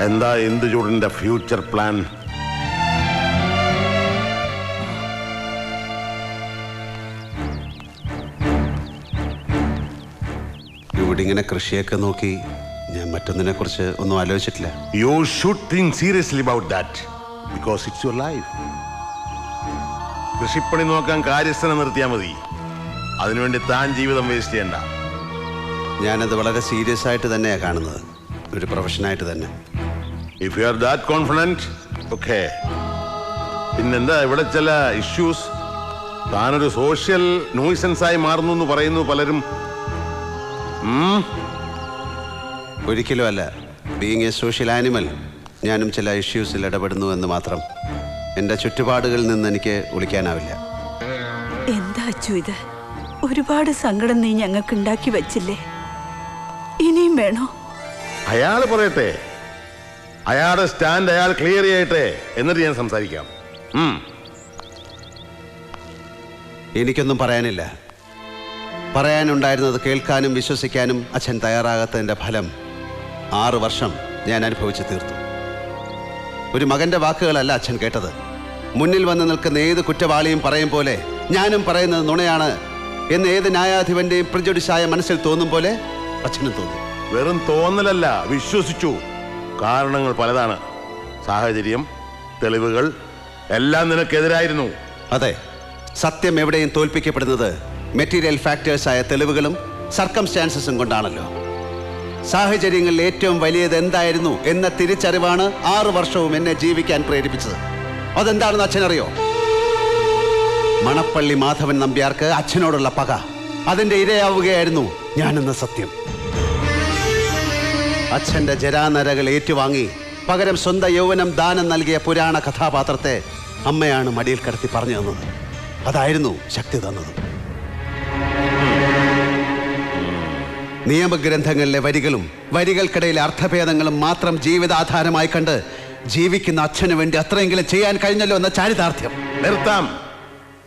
എന്താ ഇന്ദുചൂടന്റെ future plan? ഇവിടെ ഇങ്ങനെ കൃഷിയൊക്കെ നോക്കി ഞാൻ മറ്റൊന്നിനെ കുറിച്ച് ഒന്നും ആലോചിച്ചിട്ടില്ല. You should think seriously about that because it's your life. കൃഷിപ്പണി നോക്കാൻ കാര്യസ്ഥനെ നിർത്തിയാൽ മതി. അതിനുവേണ്ടി താൻ ജീവിതം വേസ്റ്റ് ചെയ്യണ്ട. ഞാനത് വളരെ സീരിയസ് ആയിട്ട് തന്നെയാണ് കാണുന്നത്, ഒരു പ്രൊഫഷനായിട്ട് തന്നെ. If you are that confident, okay. പിന്നെന്താ ഇവിടെ ചില ഇഷ്യൂസ്? താനൊരു സോഷ്യൽ നോയ്സൻസായി മാറുന്നു എന്ന് പറയുന്നു പലരും. ഒരിക്കലും അല്ല. ബീയിങ് എ സോഷ്യൽ ആനിമൽ, ഞാനും ചില ഇഷ്യൂസിൽ ഇടപെടുന്നു എന്ന് മാത്രം. എൻ്റെ ചുറ്റുപാടുകളിൽ നിന്ന് എനിക്ക് ഒളിക്കാനാവില്ല. എന്താ അച്ചു ഇത്? ഒരുപാട് സങ്കടം നീ ഞങ്ങൾക്ക് ഉണ്ടാക്കി വച്ചില്ലേ? ഇനിയും വേണോ? അയാൾ പറയട്ടെ, അയാളുടെ സ്റ്റാൻഡ് അയാൾ ക്ലിയർ ചെയ്യട്ടെ, എന്നിട്ട് ഞാൻ സംസാരിക്കാം. എനിക്കൊന്നും പറയാനില്ല. പറയാനുണ്ടായിരുന്നത് കേൾക്കാനും വിശ്വസിക്കാനും അച്ഛൻ തയ്യാറാകാത്തതിൻ്റെ ഫലം 6 വർഷം ഞാൻ അനുഭവിച്ചു തീർത്തു. ഒരു മകൻ്റെ വാക്കുകളല്ല അച്ഛൻ കേട്ടത്. മുന്നിൽ വന്ന് നിൽക്കുന്ന ഏത് കുറ്റവാളിയും പറയും പോലെ ഞാനും പറയുന്നത് നുണയാണ് എന്ന് ഏത് ന്യായാധിപന്റെയും പ്രിജുഡിസായ മനസ്സിൽ തോന്നും പോലെ അച്ഛനും തോന്നി. വെറും തോന്നലല്ല, വിശ്വസിച്ചു. കാരണങ്ങൾ പലതാണ്. സാഹചര്യം, തെളിവുകൾ എല്ലാം നിനക്കെതിരായിരുന്നു. അതെ, സത്യം എവിടെയും തോൽപ്പിക്കപ്പെടുന്നത് മെറ്റീരിയൽ ഫാക്ടേഴ്സായ തെളിവുകളും സർക്കംസ്റ്റാൻസസും കൊണ്ടാണല്ലോ. സാഹചര്യങ്ങളിൽ ഏറ്റവും വലിയത് എന്തായിരുന്നു എന്ന തിരിച്ചറിവാണ് 6 വർഷവും എന്നെ ജീവിക്കാൻ പ്രേരിപ്പിച്ചത്. അതെന്താണെന്ന് അച്ഛനറിയോ? മണപ്പള്ളി മാധവൻ നമ്പ്യാർക്ക് അച്ഛനോടുള്ള പക, അതിന്റെ ഇരയാവുകയായിരുന്നു ഞാനെന്ന സത്യം. അച്ഛന്റെ ജരാനരകൾ ഏറ്റുവാങ്ങി പകരം സ്വന്തം യൗവനം ദാനം നൽകിയ പുരാണ കഥാപാത്രത്തെ അമ്മയാണ് മടിയിൽ കിടത്തി പറഞ്ഞു തന്നത്. അതായിരുന്നു ശക്തി തന്നത്. നിയമഗ്രന്ഥങ്ങളിലെ വരികളും വരികൾക്കിടയിലെ അർത്ഥഭേദങ്ങളും മാത്രം ജീവിതാധാരമായി കണ്ട് ജീവിക്കുന്ന അച്ഛന് വേണ്ടി അത്രയെങ്കിലും ചെയ്യാൻ കഴിഞ്ഞല്ലോ എന്ന ചാരിതാർത്ഥ്യം. നിർത്താം.